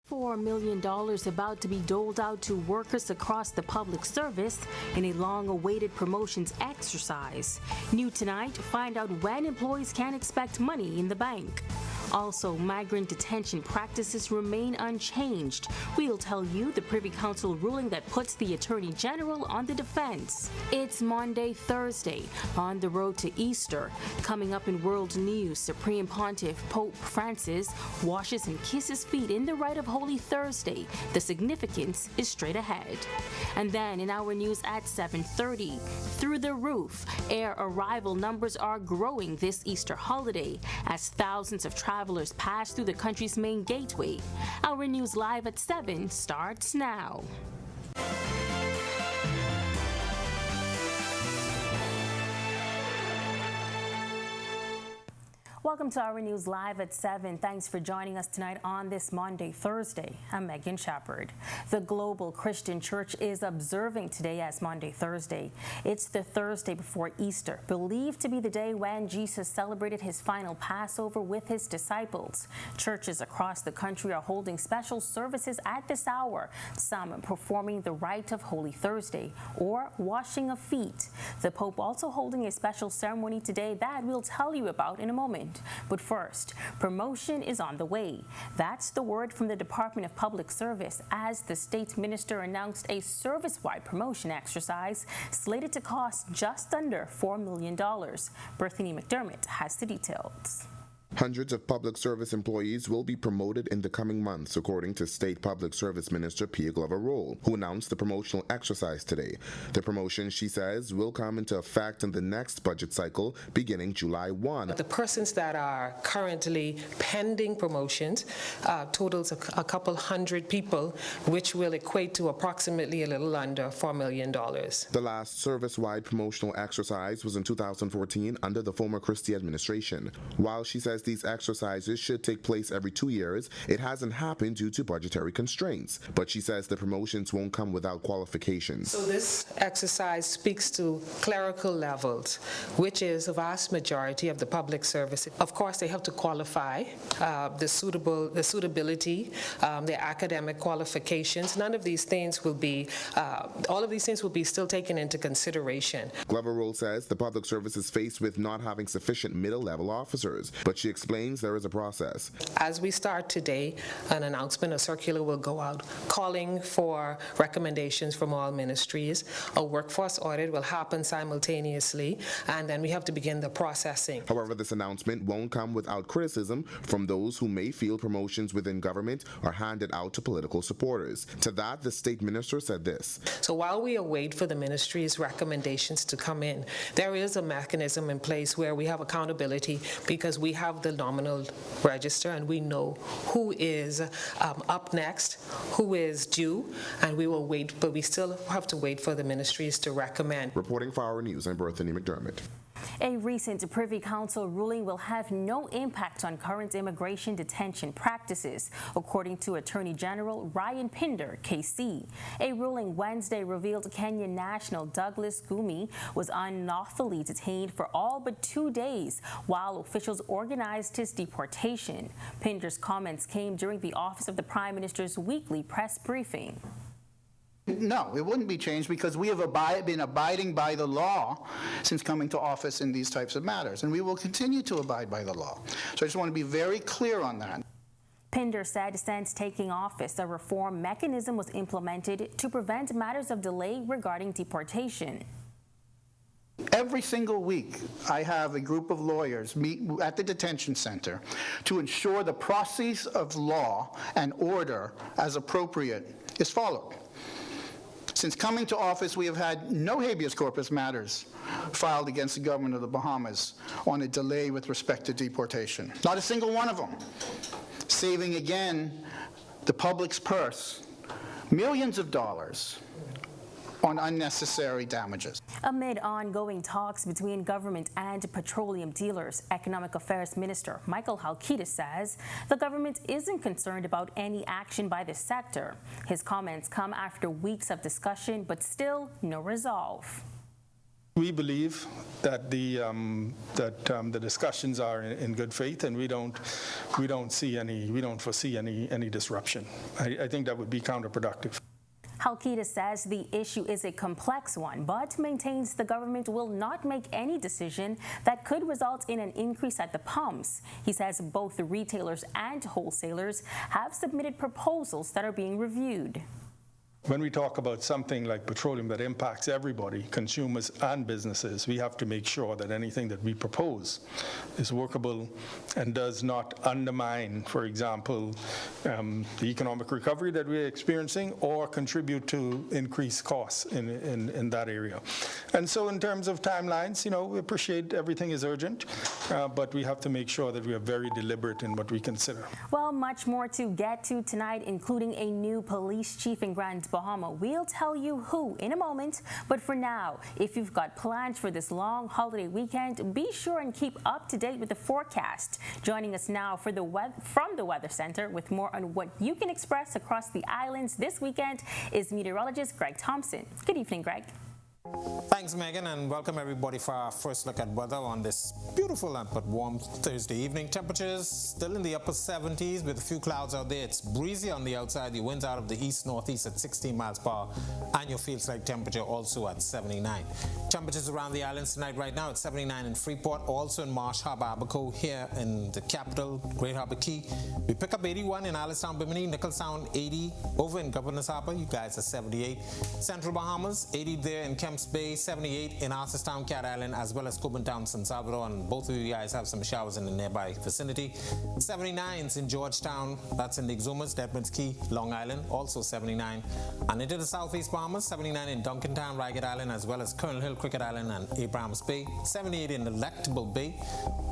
$4 million about to be doled out to workers across the public service in a long-awaited promotions exercise. New tonight, find out when employees can expect money in the bank. Also, migrant detention practices remain unchanged. We'll tell you the Privy Council ruling that puts the Attorney General on the defense. It's Maundy, Thursday, on the road to Easter. Coming up in world news, Supreme Pontiff Pope Francis washes and kisses feet in the rite of Holy Thursday. The significance is straight ahead. And then in our news at 7:30, through the roof, air arrival numbers are growing this Easter holiday as thousands of travelers pass through the country's main gateway. Our news live at 7 starts now. Welcome to Our News Live at 7. Thanks for joining us tonight on this Maundy, Thursday. I'm Megan Shepard. The Global Christian Church is observing today as Maundy, Thursday. It's the Thursday before Easter, believed to be the day when Jesus celebrated his final Passover with his disciples. Churches across the country are holding special services at this hour, some performing the rite of Holy Thursday or washing of feet. The Pope also holding a special ceremony today that we'll tell you about in a moment. But first, promotion is on the way. That's the word from the Department of Public Service as the state minister announced a service-wide promotion exercise slated to cost just under $4 million. Berthany McDermott has the details. Hundreds of public service employees will be promoted in the coming months, according to State Public Service Minister Pia Glover-Roll, who announced the promotional exercise today. The promotion, she says, will come into effect in the next budget cycle beginning July 1. The persons that are currently pending promotions totals a couple hundred people, which will equate to approximately a little under $4 million. The last service-wide promotional exercise was in 2014 under the former Christie administration. While she says these exercises should take place every 2 years, it hasn't happened due to budgetary constraints. But she says the promotions won't come without qualifications. So this exercise speaks to clerical levels, which is a vast majority of the public service. Of course, they have to qualify, the suitability, their academic qualifications. None of these things will be, all of these things will be still taken into consideration. Glover-Roll says the public service is faced with not having sufficient middle-level officers, but she explains there is a process. As we start today, an announcement, a circular will go out calling for recommendations from all ministries. A workforce audit will happen simultaneously, and then we have to begin the processing. However, this announcement won't come without criticism from those who may feel promotions within government are handed out to political supporters. To that, the state minister said this. So while we await for the ministry's recommendations to come in, there is a mechanism in place where we have accountability because we have the nominal register and we know who is up next, who is due, and we will wait, but we still have to wait for the ministries to recommend. Reporting for Our News, I'm Berthany McDermott. A recent Privy Council ruling will have no impact on current immigration detention practices, according to Attorney General Ryan Pinder, KC. A ruling Wednesday revealed Kenyan national Douglas Gumi was unlawfully detained for all but 2 days while officials organized his deportation. Pinder's comments came during the Office of the Prime Minister's weekly press briefing. No, it wouldn't be changed because we have been abiding by the law since coming to office in these types of matters, and we will continue to abide by the law. So I just want to be very clear on that. Pinder said since taking office, a reform mechanism was implemented to prevent matters of delay regarding deportation. Every single week, I have a group of lawyers meet at the detention center to ensure the process of law and order as appropriate is followed. Since coming to office, we have had no habeas corpus matters filed against the government of the Bahamas on a delay with respect to deportation. Not a single one of them. Saving again the public's purse millions of dollars on unnecessary damages. Amid ongoing talks between government and petroleum dealers, Economic Affairs Minister Michael Halkitis says the government isn't concerned about any action by the sector. His comments come after weeks of discussion, but still no resolve. We believe that the discussions are in good faith, and we don't foresee any disruption. I think that would be counterproductive. Halkida says the issue is a complex one, but maintains the government will not make any decision that could result in an increase at the pumps. He says both the retailers and wholesalers have submitted proposals that are being reviewed. When we talk about something like petroleum that impacts everybody, consumers and businesses, we have to make sure that anything that we propose is workable and does not undermine, for example, the economic recovery that we're experiencing or contribute to increased costs in that area. And so in terms of timelines, we appreciate everything is urgent, but we have to make sure that we are very deliberate in what we consider. Well, much more to get to tonight, including a new police chief in Grand Bahama. We'll tell you who in a moment, but for now, if you've got plans for this long holiday weekend, be sure and keep up to date with the forecast. Joining us now from the Weather Center with more on what you can express across the islands this weekend is meteorologist Greg Thompson. Good evening, Greg. Thanks, Megan, and welcome everybody for our first look at weather on this beautiful but warm Thursday evening. Temperatures still in the upper 70s with a few clouds out there. It's breezy on the outside. The winds out of the east-northeast at 16 miles per hour, and your feels-like temperature also at 79. Temperatures around the islands tonight right now at 79 in Freeport, also in Marsh Harbour, Abaco, here in the capital, Great Harbour Key. We pick up 81 in Alistown, Bimini, Nichols Sound 80 over in Governor's Harbour. You guys are 78. Central Bahamas 80 there in Kemps Bay, 78 in Arthurstown, Cat Island, as well as Cooperstown, San Salvador, and both of you guys have some showers in the nearby vicinity. 79s in Georgetown, that's in the Exumas, Deadman's Key, Long Island, also 79. And into the southeast Bahamas, 79 in Duncantown, Ragged Island, as well as Colonel Hill, Cricket Island, and Abrahams Bay. 78 in Delectable Bay.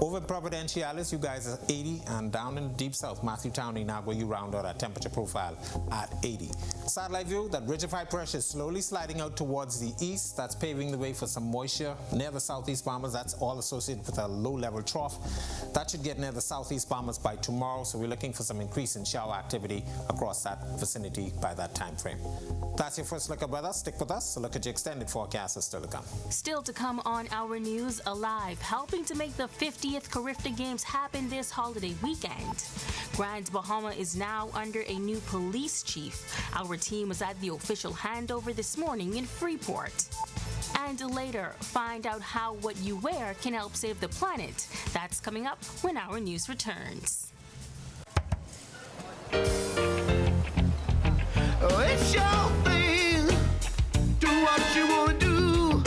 Over in Providenciales, you guys are 80, and down in the deep south, Matthewtown, Inagua, you round out our temperature profile at 80. Satellite view, that ridge of high pressure is slowly sliding out towards the east. That's paving the way for some moisture near the southeast Bahamas. That's all associated with a low-level trough. That should get near the southeast Bahamas by tomorrow, so we're looking for some increase in shower activity across that vicinity by that time frame. That's your first look at weather. Stick with us. A look at your extended forecast is still to come. Still to come on Our News Alive, helping to make the 50th Carifta Games happen this holiday weekend. Grand Bahama is now under a new police chief. Our team was at the official handover this morning in Freeport. And later, find out how what you wear can help save the planet. That's coming up when Our News returns. Oh, it's your thing. Do what you want to do.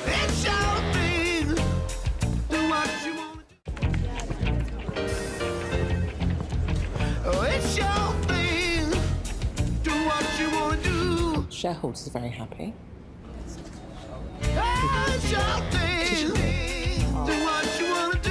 It's your thing. Do what you want to do. Oh, it's your thing. Do what you want to do. Shareholders are very happy. Oh, it's your thing. Do what you want to do.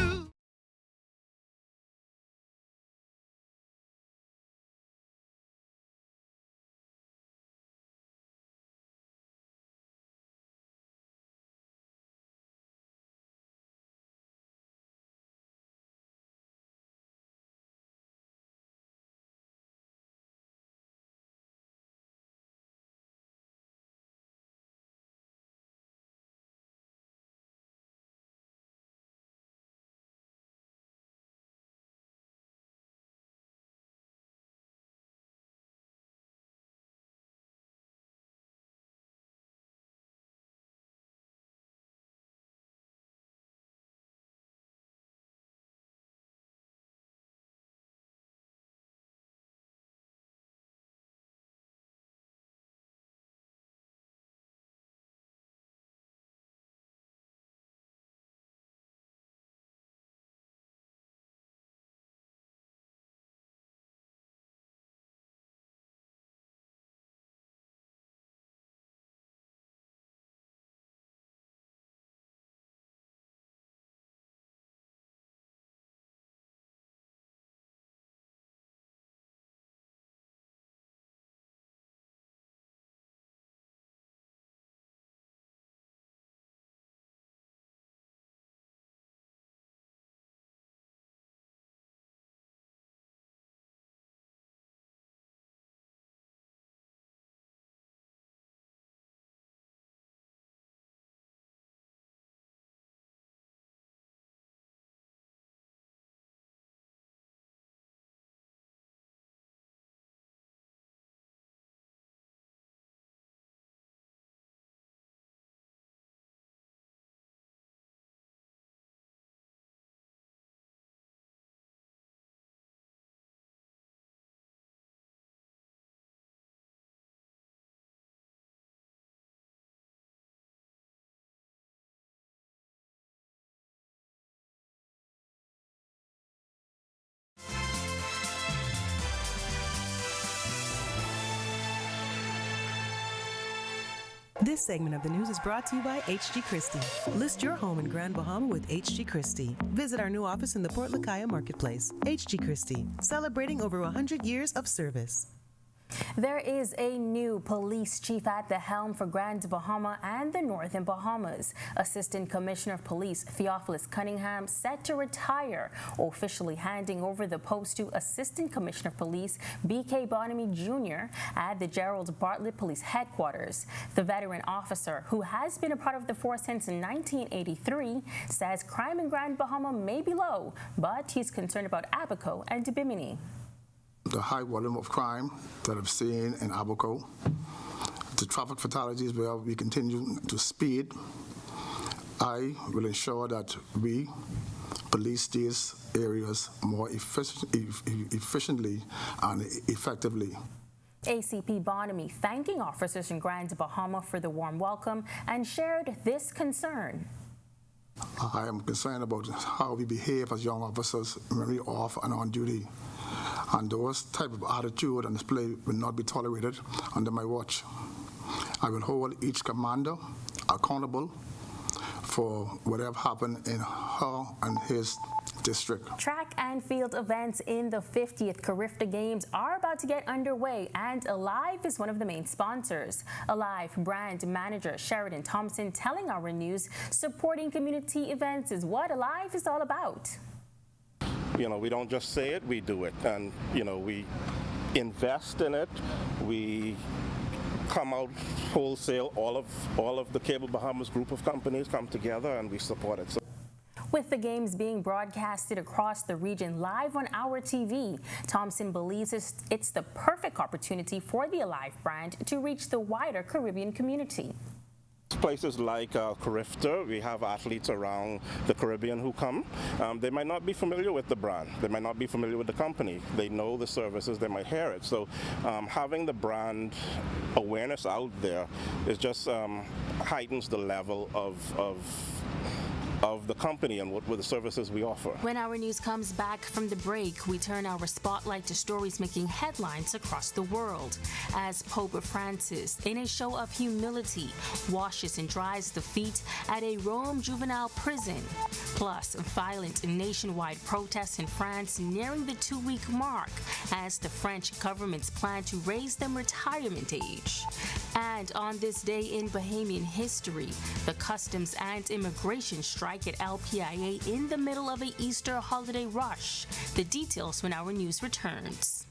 This segment of the news is brought to you by H.G. Christie. List your home in Grand Bahama with H.G. Christie. Visit our new office in the Port Lakaya Marketplace. H.G. Christie, celebrating over 100 years of service. There is a new police chief at the helm for Grand Bahama and the Northern Bahamas. Assistant Commissioner of Police Theophilus Cunningham set to retire, officially handing over the post to Assistant Commissioner of Police B.K. Bonamy Jr. at the Gerald Bartlett Police Headquarters. The veteran officer, who has been a part of the force since 1983, says crime in Grand Bahama may be low, but he's concerned about Abaco and Bimini. The high volume of crime that I've seen in Abaco, the traffic fatalities where we continue to speed, I will ensure that we police these areas more efficiently and effectively. ACP Bonamy thanking officers in Grand Bahama for the warm welcome and shared this concern. I am concerned about how we behave as young officers when we're off and on duty. And those type of attitude and display will not be tolerated under my watch. I will hold each commander accountable for whatever happened in her and his district. Track and field events in the 50th Carifta Games are about to get underway, and Alive is one of the main sponsors. Alive brand manager Sheridan Thompson telling Our News supporting community events is what Alive is all about. You know, we don't just say it, we do it. And, you know, we invest in it. We come out wholesale. All of the Cable Bahamas group of companies come together and we support it. With the games being broadcasted across the region live on Our TV, Thompson believes it's the perfect opportunity for the Alive brand to reach the wider Caribbean community. Places like Carifta, we have athletes around the Caribbean who come. They might not be familiar with the brand. They might not be familiar with the company. They know the services, they might hear it. So having the brand awareness out there is just heightens the level of the company and what the services we offer. When Our News comes back from the break, we turn our spotlight to stories making headlines across the world. As Pope Francis, in a show of humility, washes and dries the feet at a Rome juvenile prison. Plus, violent nationwide protests in France nearing the 2-week mark as the French government's plan to raise the retirement age. And on this day in Bahamian history, the Customs and Immigration strike at LPIA in the middle of an Easter holiday rush. The details when Our News returns.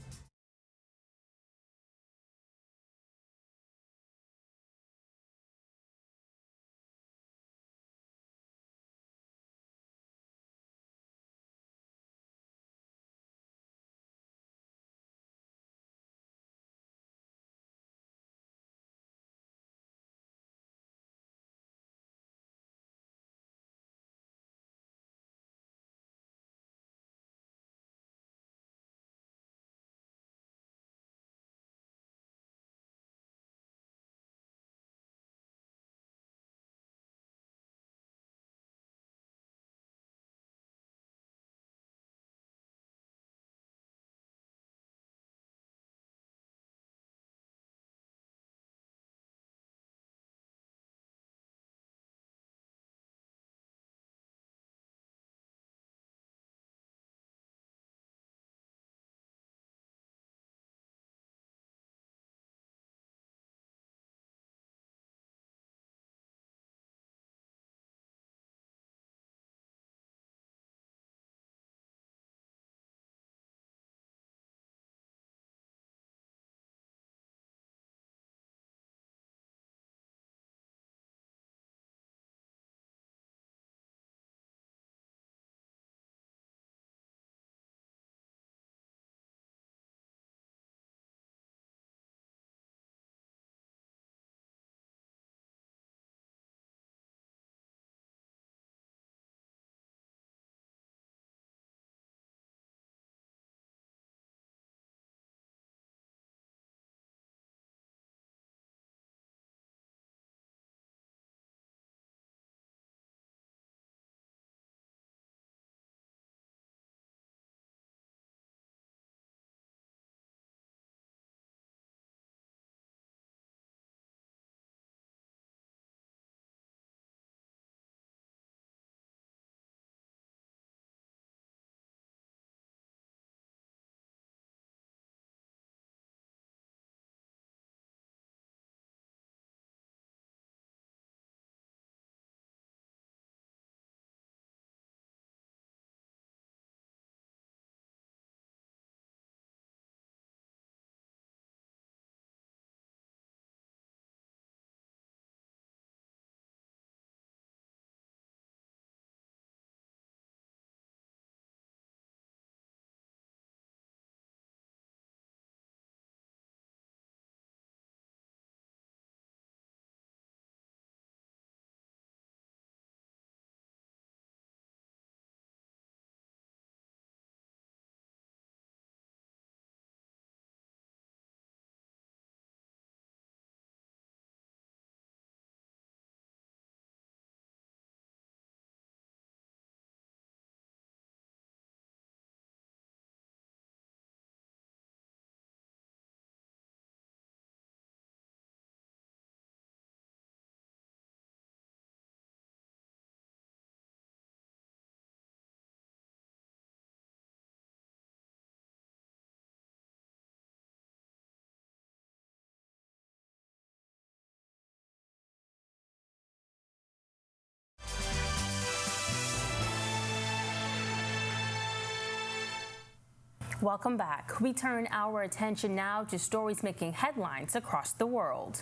Welcome back. We turn our attention now to stories making headlines across the world.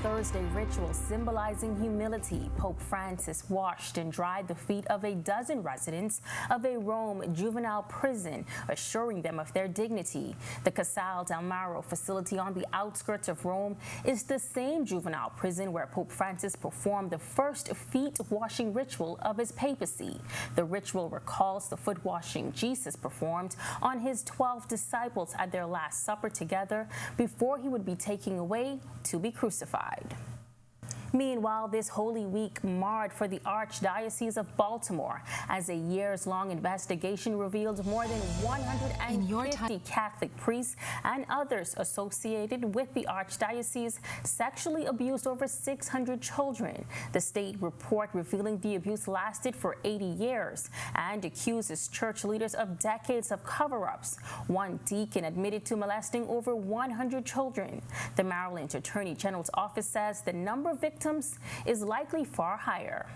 Thursday ritual symbolizing humility, Pope Francis washed and dried the feet of a dozen residents of a Rome juvenile prison, assuring them of their dignity. The Casal del Maro facility on the outskirts of Rome is the same juvenile prison where Pope Francis performed the first feet-washing ritual of his papacy. The ritual recalls the foot washing Jesus performed on his 12 disciples at their Last Supper together before he would be taken away to be crucified. Meanwhile, this Holy Week marred for the Archdiocese of Baltimore as a years-long investigation revealed more than 150 Catholic priests and others associated with the Archdiocese sexually abused over 600 children. The state report revealing the abuse lasted for 80 years and accuses church leaders of decades of cover-ups. One deacon admitted to molesting over 100 children. The Maryland Attorney General's office says the number of victims is likely far higher.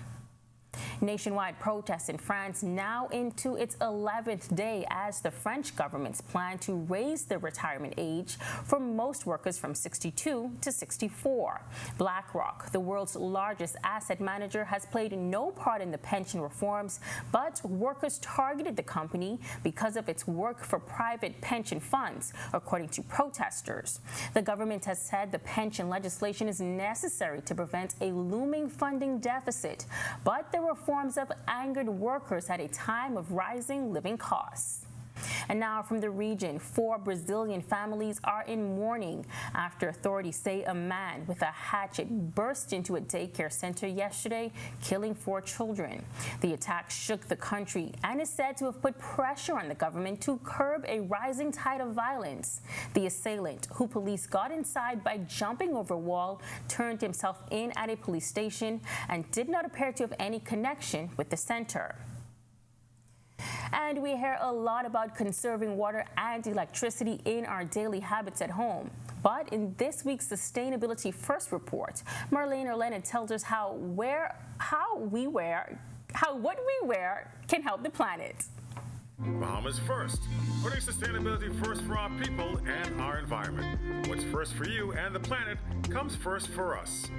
Nationwide protests in France now into its 11th day as the French government's plan to raise the retirement age for most workers from 62 to 64. BlackRock, the world's largest asset manager, has played no part in the pension reforms, but workers targeted the company because of its work for private pension funds, according to protesters. The government has said the pension legislation is necessary to prevent a looming funding deficit, but the reforms have angered workers at a time of rising living costs. And now from the region, 4 Brazilian families are in mourning after authorities say a man with a hatchet burst into a daycare center yesterday, killing 4 children. The attack shook the country and is said to have put pressure on the government to curb a rising tide of violence. The assailant, who police got inside by jumping over a wall, turned himself in at a police station and did not appear to have any connection with the center. And we hear a lot about conserving water and electricity in our daily habits at home. But in this week's Sustainability First report, Marlene Leonard tells us how what we wear can help the planet. Bahama's first, putting sustainability first for our people and our environment. What's first for you and the planet comes first for us.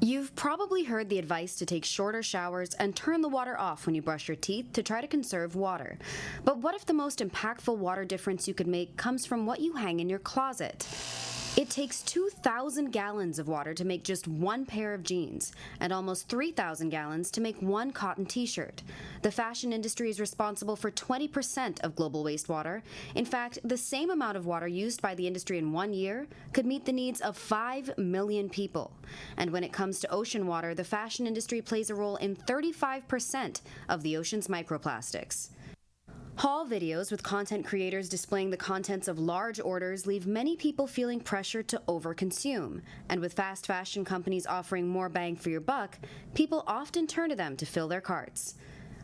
You've probably heard the advice to take shorter showers and turn the water off when you brush your teeth to try to conserve water. But what if the most impactful water difference you could make comes from what you hang in your closet? It takes 2,000 gallons of water to make just one pair of jeans, and almost 3,000 gallons to make one cotton t-shirt. The fashion industry is responsible for 20% of global wastewater. In fact, the same amount of water used by the industry in 1 year could meet the needs of 5 million people. And when it comes to ocean water, the fashion industry plays a role in 35% of the ocean's microplastics. Haul videos with content creators displaying the contents of large orders leave many people feeling pressure to overconsume. And with fast fashion companies offering more bang for your buck, people often turn to them to fill their carts.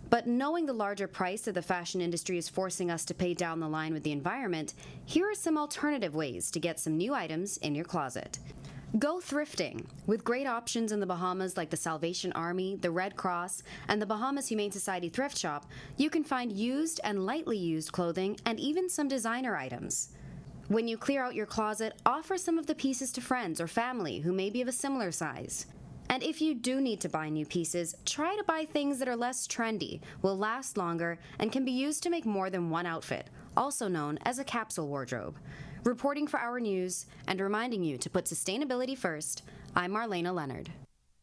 But knowing the larger price that the fashion industry is forcing us to pay down the line with the environment, here are some alternative ways to get some new items in your closet. Go thrifting. With great options in the Bahamas like the Salvation Army, the Red Cross, and the Bahamas Humane Society thrift shop, you can find used and lightly used clothing and even some designer items. When you clear out your closet, offer some of the pieces to friends or family who may be of a similar size. And if you do need to buy new pieces, try to buy things that are less trendy, will last longer, and can be used to make more than one outfit, also known as a capsule wardrobe. Reporting for Our News and reminding you to put sustainability first, I'm Marlena Leonard.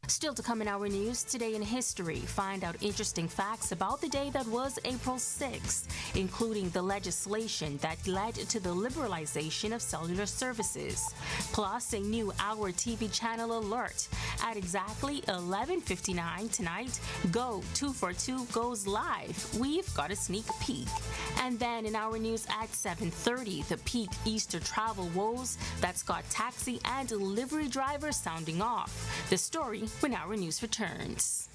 Still to come in Our News, today in history, find out interesting facts about the day that was April 6th, including the legislation that led to the liberalization of cellular services. Plus, a new Our TV channel alert. At exactly 11:59 tonight, Go 242 goes live. We've got a sneak peek. And then in Our News at 7:30, the peak Easter travel woes that's got taxi and delivery drivers sounding off. The story when Our News returns.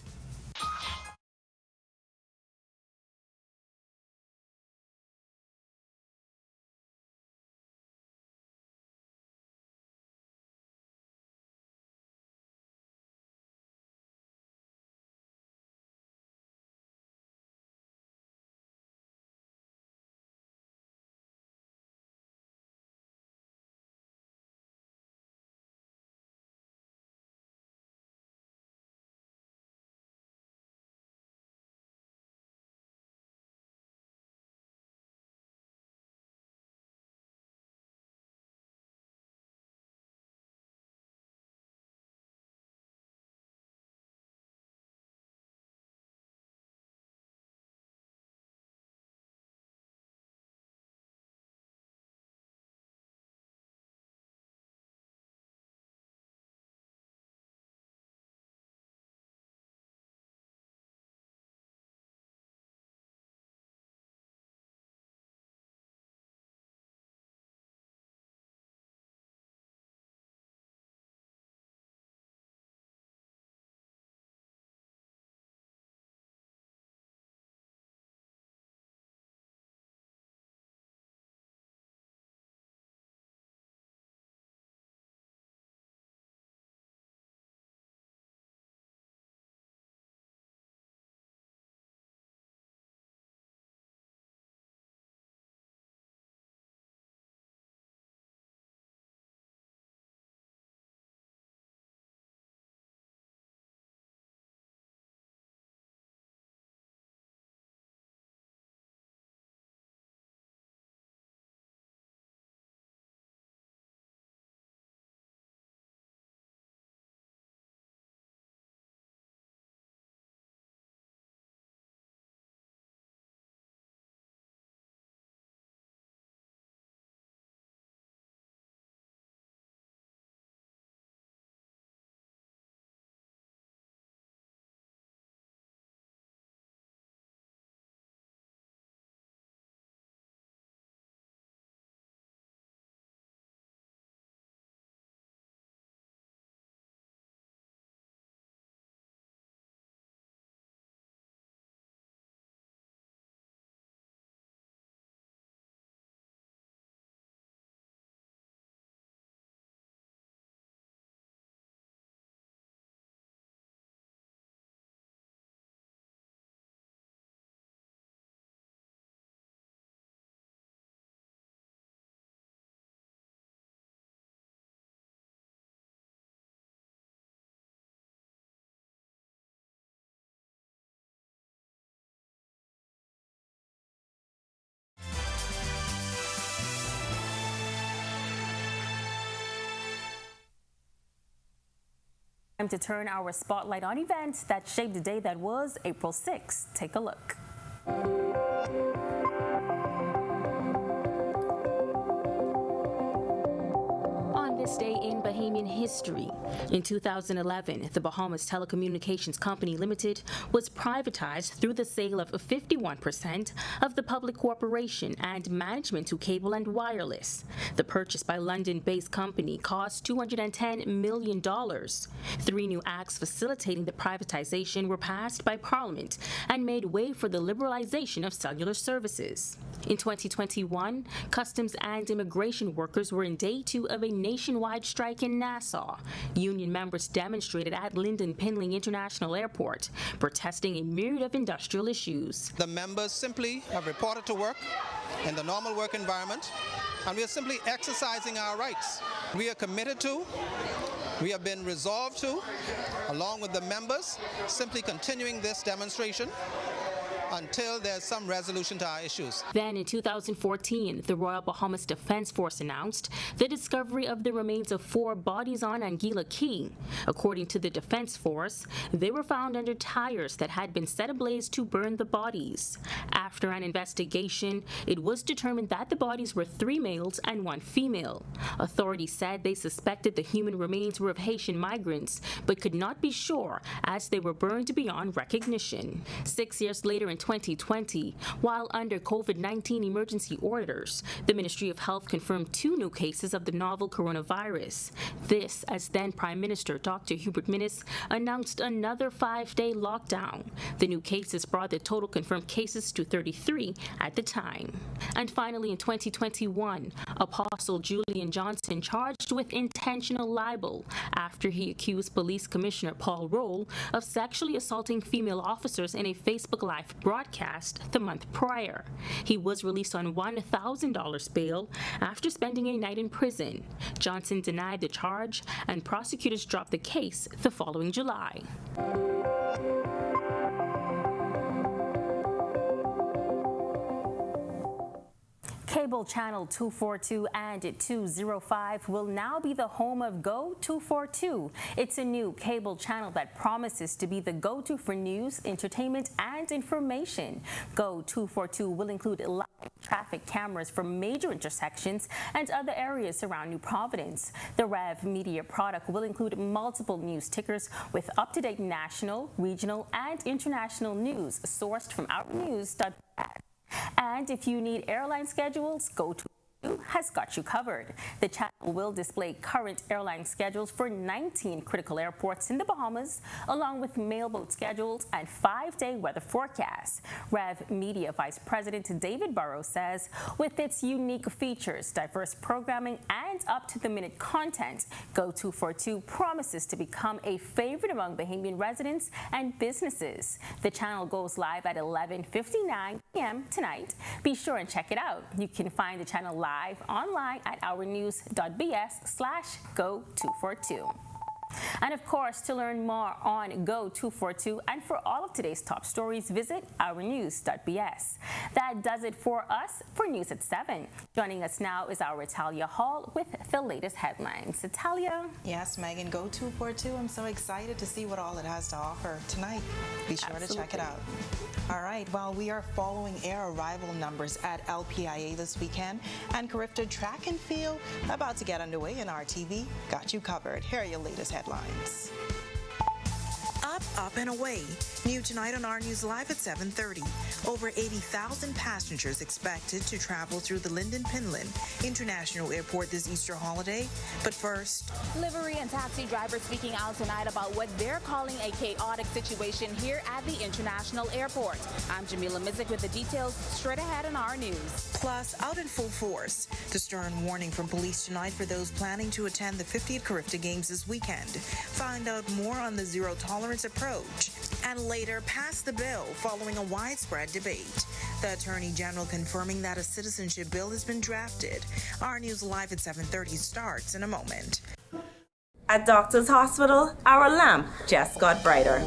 Time to turn our spotlight on events that shaped the day that was April 6th. Take a look. On this day in Bahamian history, in 2011, the Bahamas Telecommunications Company Limited was privatized through the sale of 51% of the public corporation and management to Cable and Wireless. The purchase by London-based company cost $210 million. 3 new acts facilitating the privatization were passed by Parliament and made way for the liberalization of cellular services. In 2021, customs and immigration workers were in day 2 of a nationwide strike in Nassau. Union members demonstrated at Lynden Pinling International Airport, protesting a myriad of industrial issues. The members simply have reported to work in the normal work environment, and we are simply exercising our rights. We are committed to, we have been resolved to, along with the members, simply continuing this demonstration until there's some resolution to our issues. Then in 2014, the Royal Bahamas Defense Force announced the discovery of the remains of 4 bodies on Anguilla Key. According to the Defense Force, they were found under tires that had been set ablaze to burn the bodies. After an investigation, it was determined that the bodies were 3 males and 1 female. Authorities said they suspected the human remains were of Haitian migrants, but could not be sure as they were burned beyond recognition. 6 years later in 2020, while under COVID-19 emergency orders, the Ministry of Health confirmed 2 new cases of the novel coronavirus. This as then Prime Minister Dr. Hubert Minnis announced another 5-day lockdown. The new cases brought the total confirmed cases to 33 at the time. And finally in 2021, Apostle Julian Johnson charged with intentional libel after he accused Police Commissioner Paul Roll of sexually assaulting female officers in a Facebook Live broadcast the month prior. He was released on $1,000 bail after spending a night in prison. Johnson denied the charge, and prosecutors dropped the case the following July. Cable channel 242 and 205 will now be the home of Go 242. It's a new cable channel that promises to be the go-to for news, entertainment, and information. Go 242 will include live traffic cameras for major intersections and other areas around New Providence. The Rev Media product will include multiple news tickers with up-to-date national, regional, and international news sourced from ournews.bs. And if you need airline schedules, Go 242 has got you covered. The channel will display current airline schedules for 19 critical airports in the Bahamas, along with mailboat schedules and 5-day weather forecasts. Rev Media Vice President David Burrows says, with its unique features, diverse programming, and up-to-the-minute content, Go 242 promises to become a favorite among Bahamian residents and businesses. The channel goes live at 11:59 p.m. tonight. Be sure and check it out. You can find the channel live online at ournews.bs/Go242. And of course, to learn more on Go 242 and for all of today's top stories, visit ournews.bs. That does it for us for News at 7. Joining us now is our Italia Hall with the latest headlines. Italia? Yes, Megan, Go 242. I'm so excited to see what all it has to offer tonight. Be sure to check it out. All right, well, we are following air arrival numbers at LPIA this weekend, and Carifta track and field about to get underway in RTV. Got you covered. Here are your latest headlines. Up and away. New tonight on Our News Live at 7:30. Over 80,000 passengers expected to travel through the Lynden Pinling International Airport this Easter holiday. But first, livery and taxi drivers speaking out tonight about what they're calling a chaotic situation here at the International Airport. I'm Jamila Mizik with the details straight ahead on Our News. Plus, out in full force, the stern warning from police tonight for those planning to attend the 50th Carifta Games this weekend. Find out more on the zero tolerance approach. And later, pass the bill following a widespread debate. The Attorney General confirming that a citizenship bill has been drafted. Our News Live at 7:30 starts in a moment. At Doctors Hospital, our lamp just got brighter.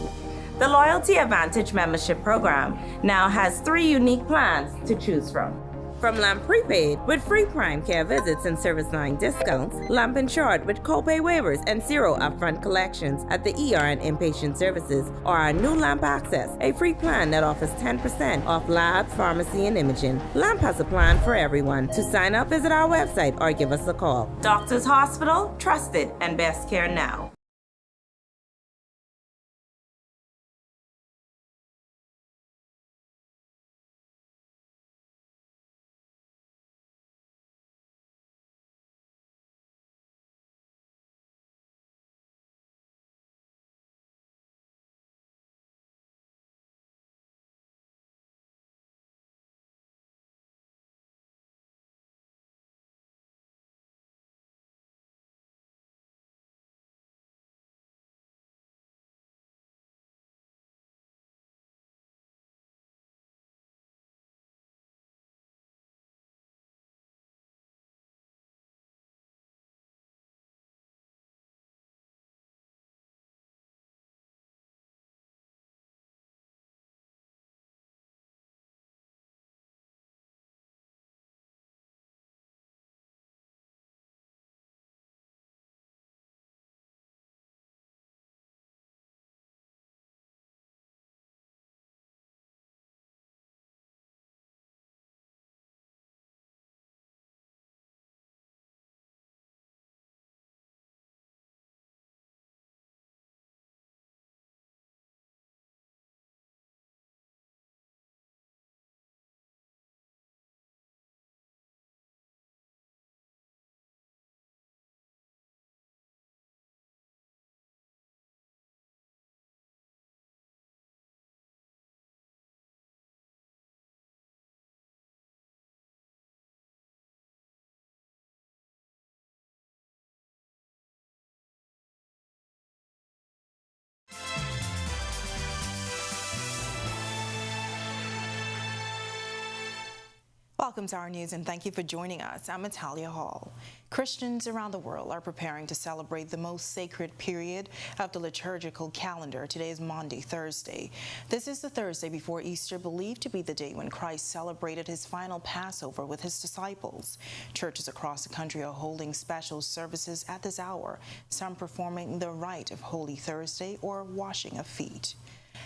The Loyalty Advantage membership program now has 3 unique plans to choose from. From Lamp Prepaid with free prime care visits and service line discounts, Lamp Insured with copay waivers and zero upfront collections at the ER and inpatient services, or our new Lamp Access, a free plan that offers 10% off lab, pharmacy, and imaging. Lamp has a plan for everyone. To sign up, visit our website or give us a call. Doctors Hospital, trusted and best care now. Welcome to our news and thank you for joining us. I'm Natalia Hall. Christians around the world are preparing to celebrate the most sacred period of the liturgical calendar. Today is Maundy Thursday. This is the Thursday before Easter, believed to be the day when Christ celebrated his final Passover with his disciples. Churches across the country are holding special services at this hour, some performing the rite of Holy Thursday or washing of feet.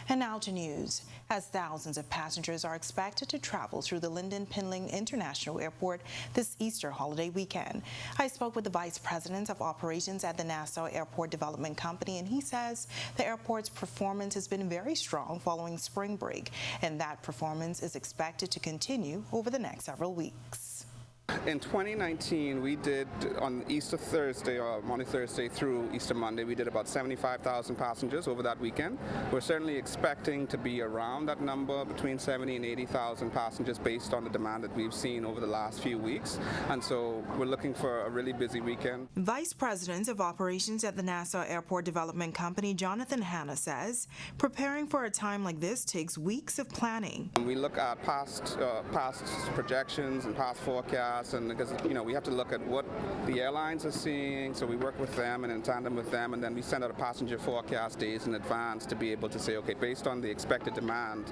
And now to news. As thousands of passengers are expected to travel through the Lynden Pinling International Airport this Easter holiday weekend. I spoke with the Vice President of Operations at the Nassau Airport Development Company, and he says the airport's performance has been very strong following spring break, and that performance is expected to continue over the next several weeks. In 2019, we did on Easter Thursday or Maundy Thursday through Easter Monday, we did about 75,000 passengers over that weekend. We're certainly expecting to be around that number, between 70 and 80,000 passengers based on the demand that we've seen over the last few weeks. And so we're looking for a really busy weekend. Vice President of Operations at the Nassau Airport Development Company, Jonathan Hanna, says preparing for a time like this takes weeks of planning. We look at past projections and past forecasts, and because we have to look at what the airlines are seeing, so we work with them and in tandem with them, and then we send out a passenger forecast days in advance to be able to say, okay, based on the expected demand,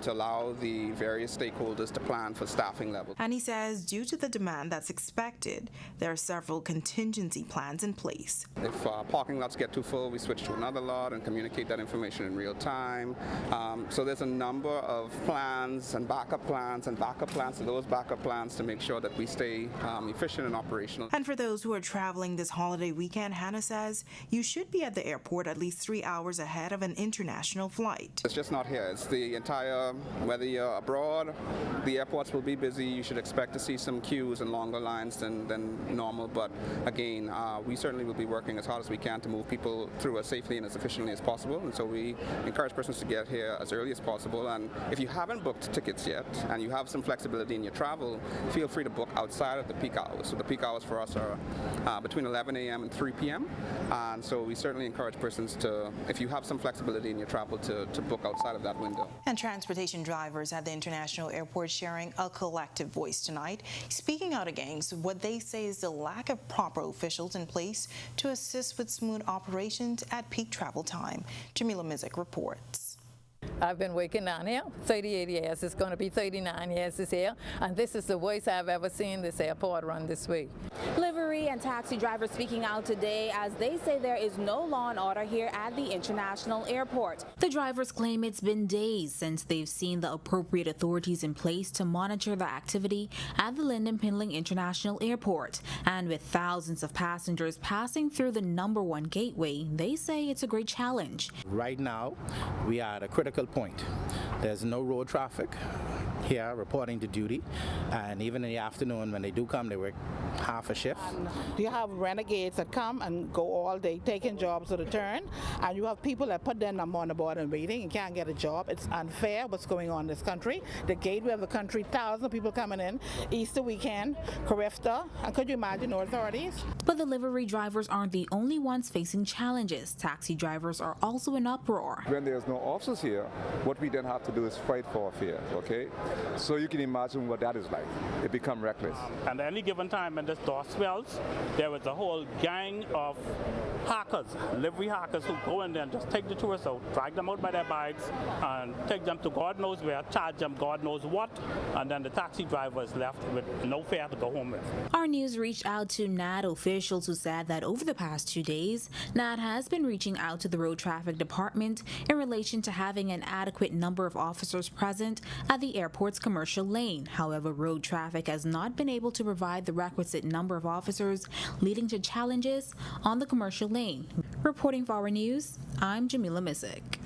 to allow the various stakeholders to plan for staffing levels. And he says due to the demand that's expected, there are several contingency plans in place. If parking lots get too full, we switch to another lot and communicate that information in real time. So there's a number of plans and backup plans to those backup plans to make sure that we stay efficient and operational. And for those who are traveling this holiday weekend, Hannah says you should be at the airport at least 3 hours ahead of an international flight. It's just not here. It's the entire, whether you're abroad, the airports will be busy. You should expect to see some queues and longer lines than normal. But again, we certainly will be working as hard as we can to move people through as safely and as efficiently as possible. And so we encourage persons to get here as early as possible. And if you haven't booked tickets yet and you have some flexibility in your travel, feel free to book outside of the peak hours. So the peak hours for us are between 11 a.m. and 3 p.m. And so we certainly encourage persons to, if you have some flexibility in your travel, to book outside of that window. And transportation drivers at the International Airport sharing a collective voice tonight, speaking out against what they say is the lack of proper officials in place to assist with smooth operations at peak travel time. Jamila Mizik reports. I've been working down here 38 years. It's going to be 39 years this year, and this is the worst I've ever seen this airport run this way. Livery and taxi drivers speaking out today as they say there is no law and order here at the international airport. The drivers claim it's been days since they've seen the appropriate authorities in place to monitor the activity at the Lynden Pindling International Airport. And with thousands of passengers passing through the #1 gateway, they say it's a great challenge. Right now, we are at a critical point. There's no road traffic here reporting to duty, and even in the afternoon when they do come, they work half a shift. You have renegades that come and go all day taking jobs to return, and you have people that put their number on the board and waiting and can't get a job. It's unfair what's going on in this country. The gateway of the country, thousands of people coming in, Easter weekend, Carifta, and could you imagine no authorities? But the livery drivers aren't the only ones facing challenges. Taxi drivers are also in uproar. When there's no officers here, what we then have to do is fight for our fares, okay? So you can imagine what that is like. It becomes reckless. And at any given time when this door swells, there was a whole gang of hackers, livery hackers, who go in there and just take the tourists out, drag them out by their bags, and take them to God knows where, charge them God knows what, and then the taxi driver is left with no fare to go home with. Our news reached out to NAD officials who said that over the past 2 days, NAD has been reaching out to the Road Traffic Department in relation to having an adequate number of officers present at the airport's commercial lane. However, road traffic has not been able to provide the requisite number of officers, leading to challenges on the commercial lane. Reporting for Our News, I'm Jamila Missick.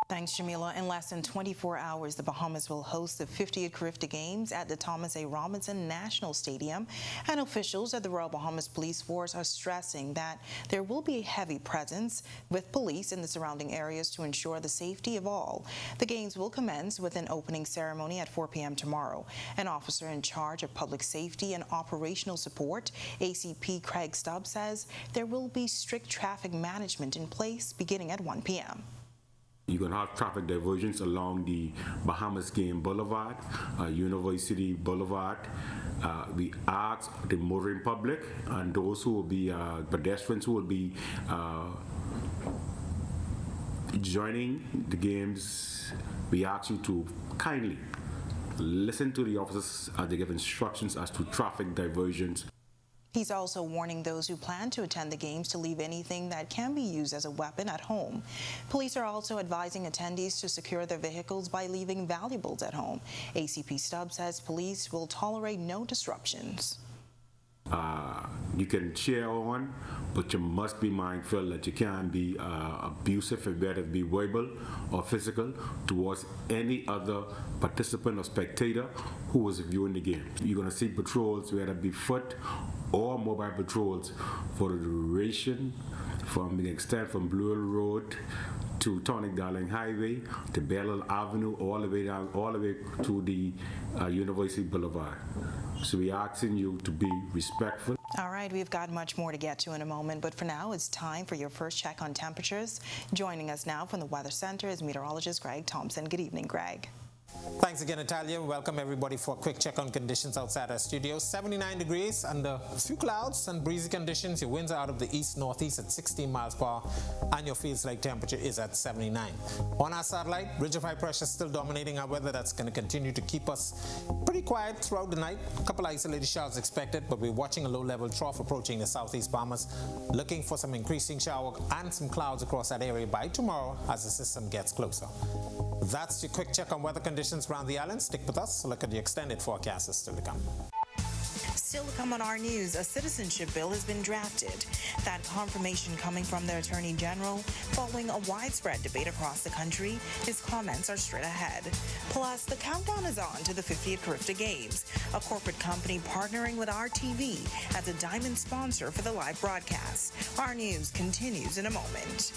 Thanks, Jamila. In less than 24 hours, the Bahamas will host the 50th Carifta Games at the Thomas A. Robinson National Stadium, and officials at the Royal Bahamas Police Force are stressing that there will be a heavy presence with police in the surrounding areas to ensure the safety of all. The games will commence with an opening ceremony at 4 p.m. tomorrow. An officer in charge of public safety and operational support, ACP Craig Stubbs, says there will be strict traffic management in place beginning at 1 p.m. You're going to have traffic diversions along the Bahamas Game Boulevard, University Boulevard. We ask the motoring public and those who will be pedestrians who will be joining the games, we ask you to kindly listen to the officers as they give instructions as to traffic diversions. He's also warning those who plan to attend the games to leave anything that can be used as a weapon at home. Police are also advising attendees to secure their vehicles by leaving valuables at home. ACP Stubbs says police will tolerate no disruptions. You can cheer on, but you must be mindful that you can't be abusive, whether it be verbal or physical, towards any other participant or spectator who is viewing the game. You're going to see patrols, whether it be foot or mobile patrols, for the duration from the extent from Blue Hill Road to Tonic Darling Highway to Belleville Avenue, all the way down, all the way to the University Boulevard. So we're asking you to be respectful. All right, we've got much more to get to in a moment, but for now, it's time for your first check on temperatures. Joining us now from the Weather Center is meteorologist Greg Thompson. Good evening, Greg. Thanks again, Natalia. Welcome everybody for a quick check on conditions outside our studio. 79 degrees under a few clouds and breezy conditions. Your winds are out of the east-northeast at 16 miles per hour, and your feels like temperature is at 79. On our satellite, ridge of high pressure still dominating our weather. That's going to continue to keep us pretty quiet throughout the night. A couple isolated showers expected, but we're watching a low-level trough approaching the southeast Bahamas, looking for some increasing shower and some clouds across that area by tomorrow as the system gets closer. That's your quick check on weather conditions around the island. Stick with us. Look at the extended forecast is still to come. Still to come on Our News, a citizenship bill has been drafted. That confirmation coming from the Attorney General following a widespread debate across the country. His comments are straight ahead. Plus, the countdown is on to the 50th Carifta Games, a corporate company partnering with RTV as a diamond sponsor for the live broadcast. Our News continues in a moment.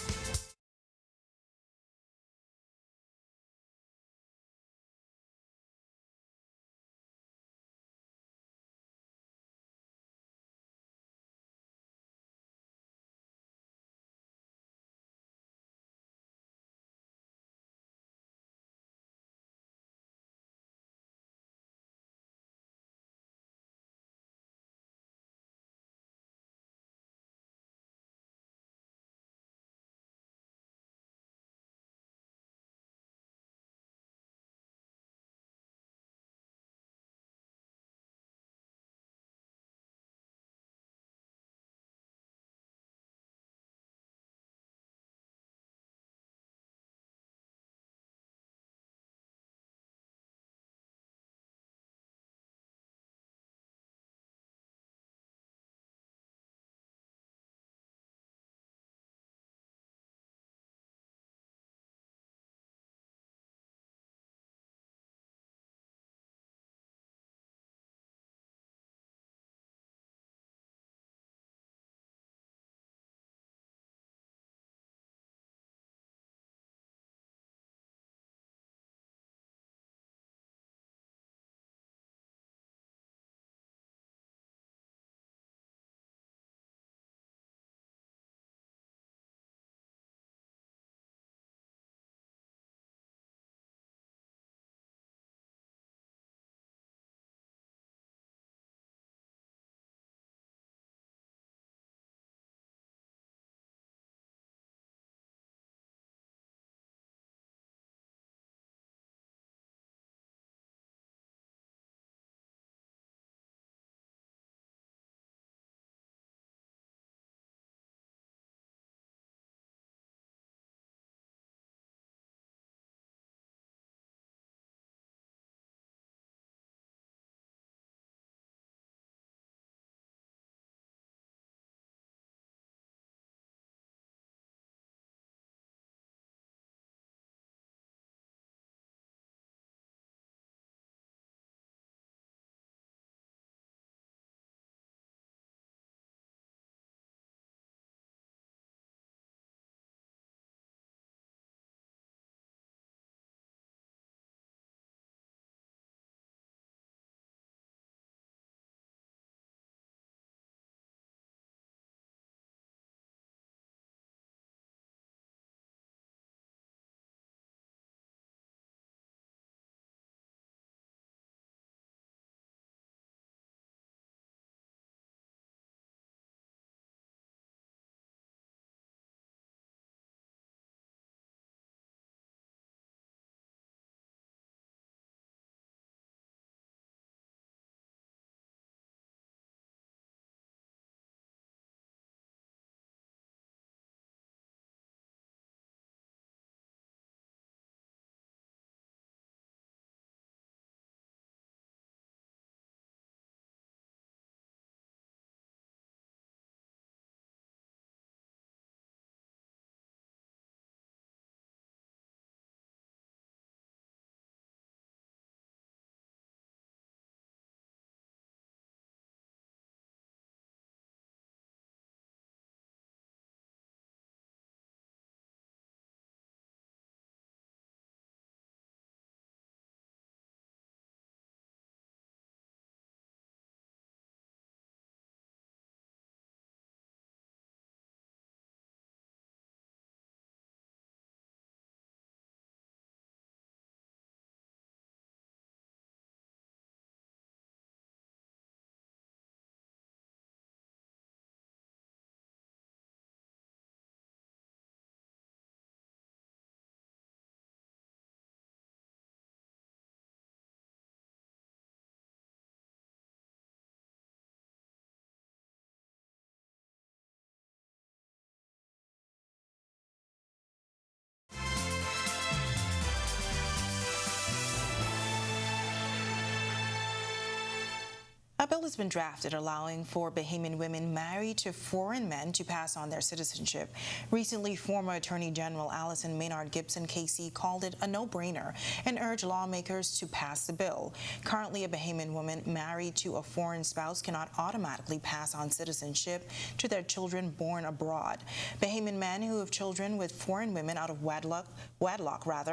A bill has been drafted allowing for Bahamian women married to foreign men to pass on their citizenship. Recently, former Attorney General Allison Maynard Gibson KC called it a no-brainer and urged lawmakers to pass the bill. Currently, a Bahamian woman married to a foreign spouse cannot automatically pass on citizenship to their children born abroad. Bahamian men who have children with foreign women out of wedlock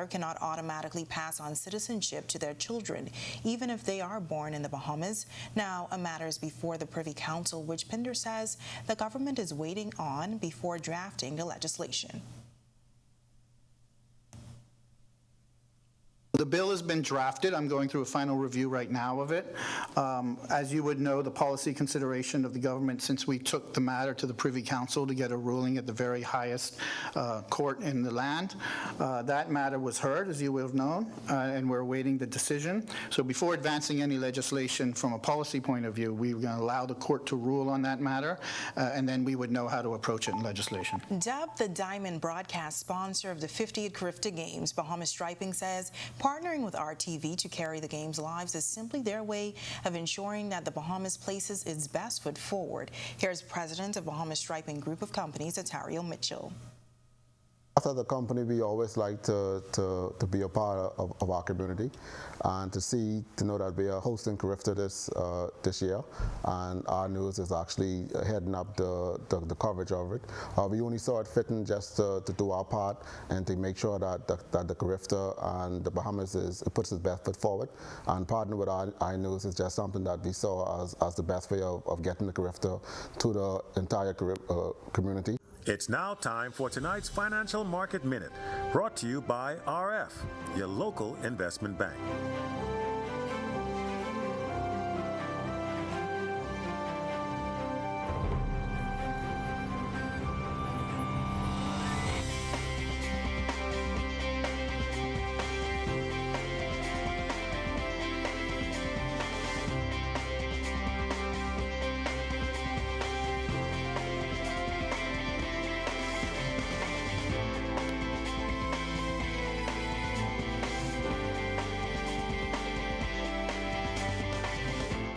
cannot automatically pass on citizenship to their children, even if they are born in the Bahamas. Now, a matter is before the Privy Council, which Pinder says the government is waiting on before drafting the legislation. The bill has been drafted. I'm going through a final review right now of it. As you would know, the policy consideration of the government since we took the matter to the Privy Council to get a ruling at the very highest court in the land. That matter was heard, as you will have known, and we're awaiting the decision. So before advancing any legislation from a policy point of view, we're going to allow the court to rule on that matter, and then we would know how to approach it in legislation. Dubbed the Diamond broadcast sponsor of the 50th Carifta Games, Bahama Striping says partnering with RTV to carry the games live is simply their way of ensuring that the Bahamas places its best foot forward. Here's President of Bahama Striping Group of Companies, Atario Mitchell. As a company, we always like to be a part of our community and to know that we are hosting Carifta this year, and our news is actually heading up the coverage of it. We only saw it fitting just to do our part and to make sure that the Carifta and the Bahamas puts its best foot forward, and partnering with our news is just something that we saw as the best way of getting the Carifta to the entire community. It's now time for tonight's Financial Market Minute, brought to you by RF, your local investment bank.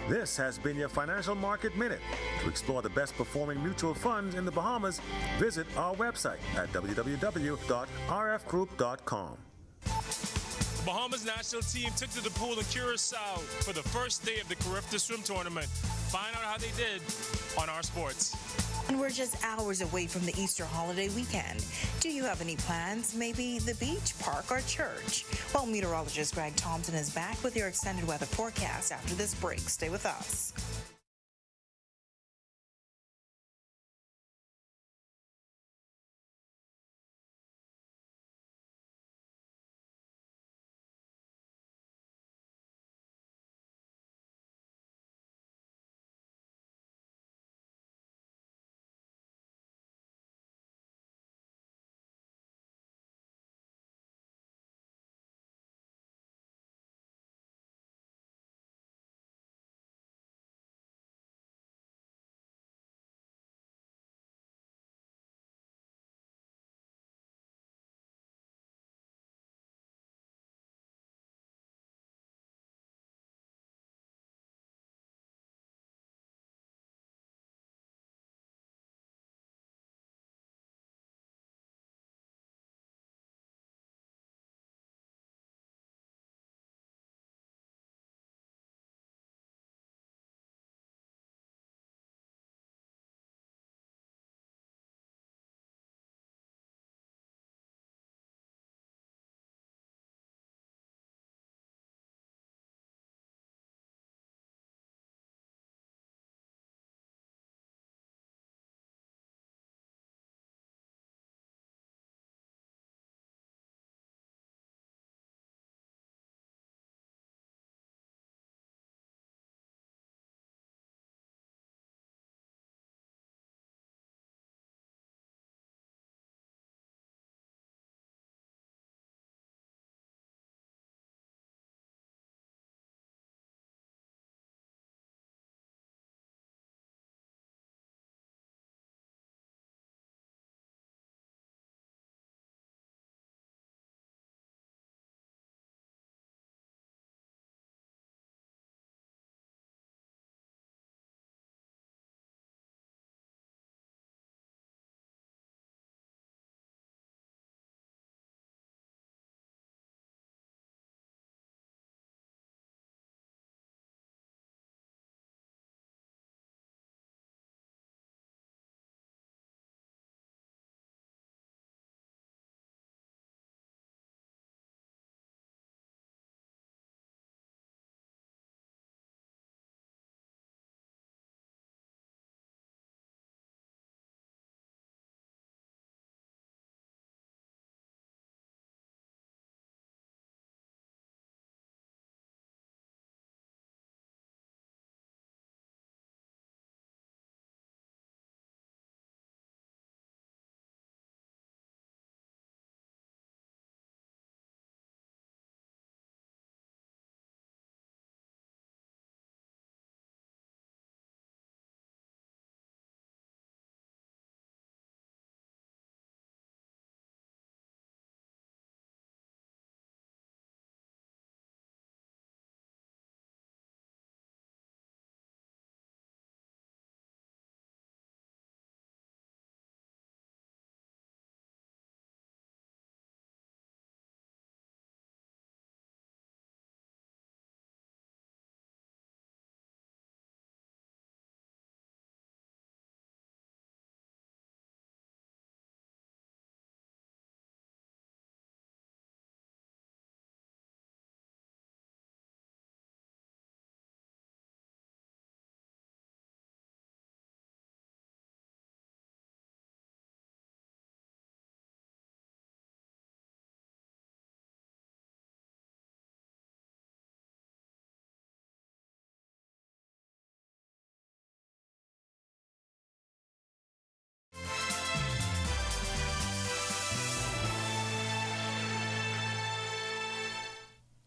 This has been your Financial Market Minute. To explore the best performing mutual funds in the Bahamas, visit our website at www.rfgroup.com. Bahamas national team took to the pool in Curacao for the first day of the Carifta swim tournament. Find out how they did on Our Sports. And we're just hours away from the Easter holiday weekend. Do you have any plans? Maybe the beach, park, or church? Well, meteorologist Greg Thompson is back with your extended weather forecast after this break. Stay with us.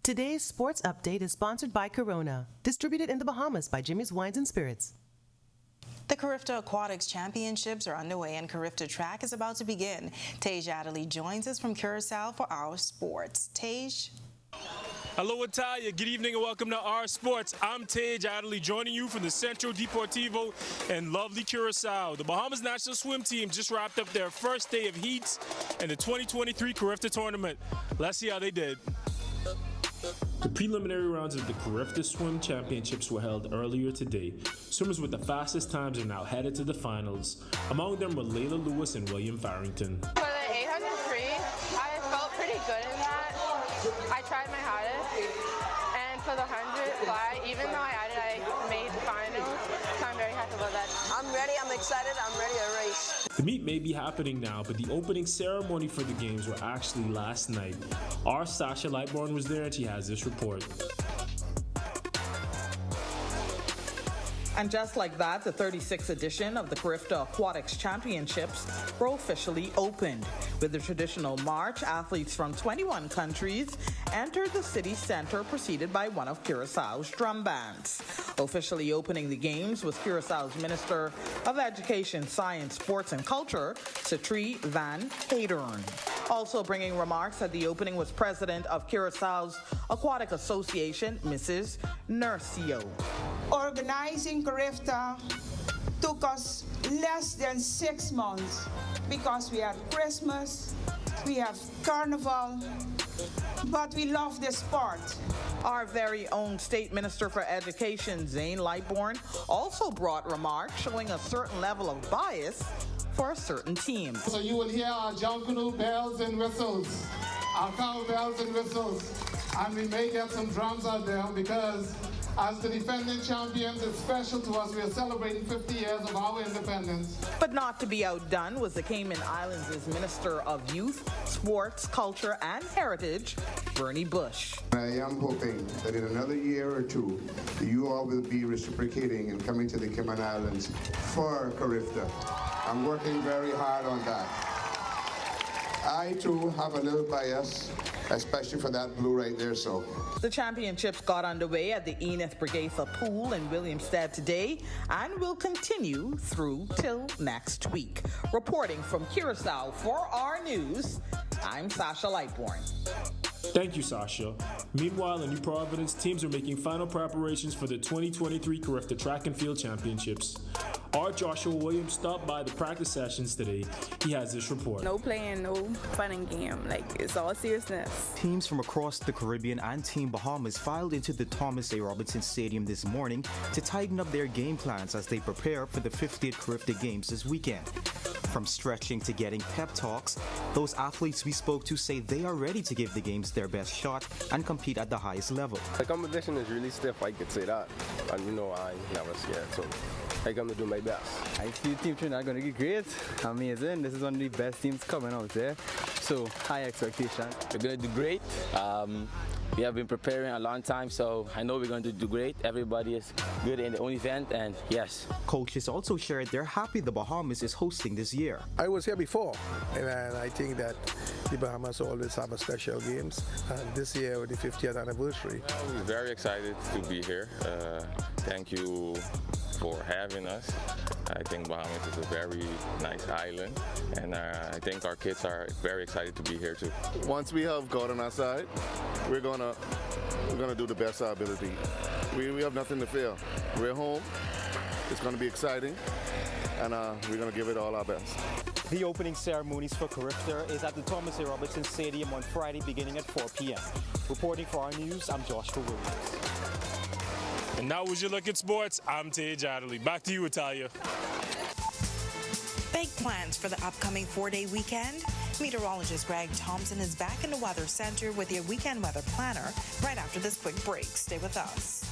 Today's sports update is sponsored by Corona, distributed in the Bahamas by Jimmy's Wines and Spirits. The Carifta Aquatics Championships are underway and Carifta track is about to begin. Tej Adderley joins us from Curacao for Our Sports. Tej? Hello, Italia. Good evening and welcome to Our Sports. I'm Tej Adderley, joining you from the Centro Deportivo in lovely Curacao. The Bahamas national swim team just wrapped up their first day of heats in the 2023 Carifta tournament. Let's see how they did. The preliminary rounds of the Carifta Swim Championships were held earlier today. Swimmers with the fastest times are now headed to the finals. Among them were Layla Lewis and William Farrington. For the 800 free, I felt pretty good in that. I tried my hardest. And for the 100 fly, even though I made the finals, so I'm very happy about that. I'm ready, I'm excited, I'm ready to race. The meet may be happening now, but the opening ceremony for the games were actually last night. Our Sasha Lightborn was there and she has this report. And just like that, the 36th edition of the Carifta Aquatics Championships were officially opened. With the traditional march, athletes from 21 countries entered the city center, preceded by one of Curaçao's drum bands. Officially opening the games was Curaçao's Minister of Education, Science, Sports and Culture, Satri Van Hadern. Also bringing remarks at the opening was President of Curaçao's Aquatic Association, Mrs. Nercio. Organizing Carifta took us less than 6 months because we have Christmas, we have Carnival, but we love this sport. Our very own State Minister for Education, Zane Lightborn, also brought remarks showing a certain level of bias for a certain team. So you will hear our Junkanoo bells and whistles, our cow bells and whistles, and we may get some drums out there because as the defending champions, it's special to us. We are celebrating 50 years of our independence. But not to be outdone was the Cayman Islands' Minister of Youth, Sports, Culture, and Heritage, Bernie Bush. I am hoping that in another year or two, you all will be reciprocating and coming to the Cayman Islands for Carifta. I'm working very hard on that. I, too, have a little bias, especially for that blue right there, so. The championships got underway at the Enith Brigatha Pool in Williamstead today and will continue through till next week. Reporting from Curacao for Our News, I'm Sasha Lightborn. Thank you, Sasha. Meanwhile, in New Providence, teams are making final preparations for the 2023 Carifta Track and Field Championships. Our Joshua Williams stopped by the practice sessions today. He has this report. No playing, no fun and game. It's all seriousness. Teams from across the Caribbean and Team Bahamas filed into the Thomas A. Robinson Stadium this morning to tighten up their game plans as they prepare for the 50th Carifta Games this weekend. From stretching to getting pep talks, those athletes we spoke to say they are ready to give the games their best shot and compete at the highest level. The competition is really stiff, I could say that. And I'm never scared, so I'm going to do my best. I feel Team Trinidad are going to be great, amazing. This is one of the best teams coming out there, so high expectations. We're going to do great. We have been preparing a long time, so I know we're going to do great. Everybody is good in the own event, and yes. Coaches also shared they're happy the Bahamas is hosting this year. I was here before, and I think that the Bahamas always have a special games, and this year with the 50th anniversary. We're very excited to be here. Thank you for having us. I think Bahamas is a very nice island, and I think our kids are very excited to be here too. Once we have God on our side, we're gonna do the best of our ability. We have nothing to fear. We're home. It's gonna be exciting, and we're gonna give it all our best. The opening ceremonies for Carifta is at the Thomas A. Robinson Stadium on Friday beginning at 4 p.m. Reporting for Our News, I'm Joshua Williams. And now was your look at sports. I'm Tej Adderley. Back to you, Italia. Big plans for the upcoming 4-day weekend? Meteorologist Greg Thompson is back in the Weather Center with your weekend weather planner right after this quick break. Stay with us.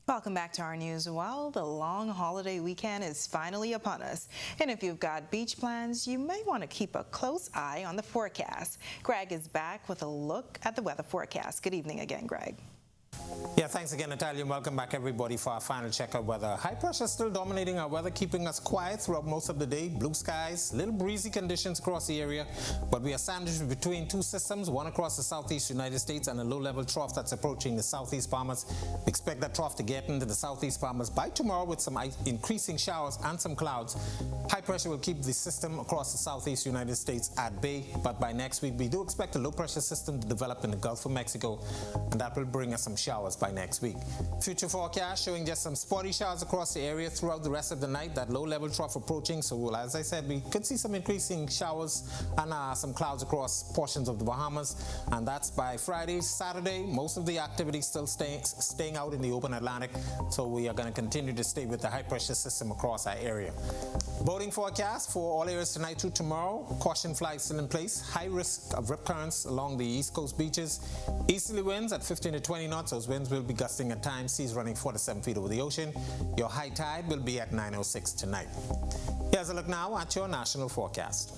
Welcome back to our news. Well, the long holiday weekend is finally upon us. And if you've got beach plans, you may want to keep a close eye on the forecast. Greg is back with a look at the weather forecast. Good evening again, Greg. Yeah, thanks again, Natalia, and welcome back, everybody, for our final check of weather. High pressure still dominating our weather, keeping us quiet throughout most of the day. Blue skies, little breezy conditions across the area, but we are sandwiched between two systems, one across the southeast United States and a low-level trough that's approaching the southeast Bahamas. We expect that trough to get into the southeast Bahamas by tomorrow with some increasing showers and some clouds. High pressure will keep the system across the southeast United States at bay, but by next week, we do expect a low-pressure system to develop in the Gulf of Mexico, and that will bring us some showers by next week. Future forecast showing just some spotty showers across the area throughout the rest of the night. That low-level trough approaching, so as I said, we could see some increasing showers and some clouds across portions of the Bahamas, and that's by Friday. Saturday, most of the activity still staying out in the open Atlantic, so we are going to continue to stay with the high-pressure system across our area. Boating forecast for all areas tonight through tomorrow. Caution flag still in place. High risk of rip currents along the east coast beaches. Easterly winds at 15 to 20 knots. Those winds will be gusting at times. Seas running 4 to 7 feet over the ocean. Your high tide will be at 9:06 tonight. Here's a look now at your national forecast.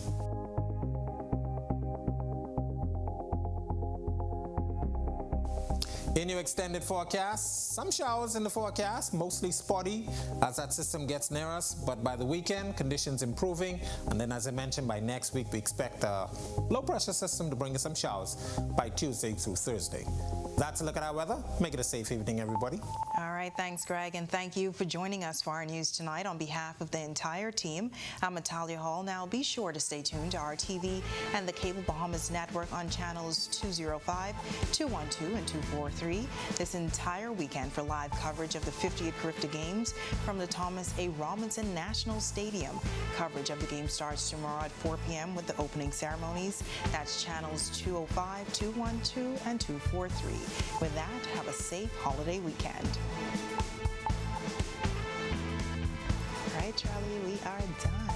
In your extended forecast, some showers in the forecast, mostly spotty as that system gets near us, but by the weekend, conditions improving, and then as I mentioned, by next week, we expect a low-pressure system to bring us some showers by Tuesday through Thursday. That's a look at our weather. Make it a safe evening, everybody. All right, thanks, Greg, and thank you for joining us for our news tonight. On behalf of the entire team, I'm Natalia Hall. Now, be sure to stay tuned to our TV and the Cable Bahamas Network on channels 205, 212, and 243 this entire weekend for live coverage of the 50th Carifta Games from the Thomas A. Robinson National Stadium. Coverage of the game starts tomorrow at 4 p.m. with the opening ceremonies. That's channels 205, 212, and 243. With that, have a safe holiday weekend. All right, Charlie, we are done.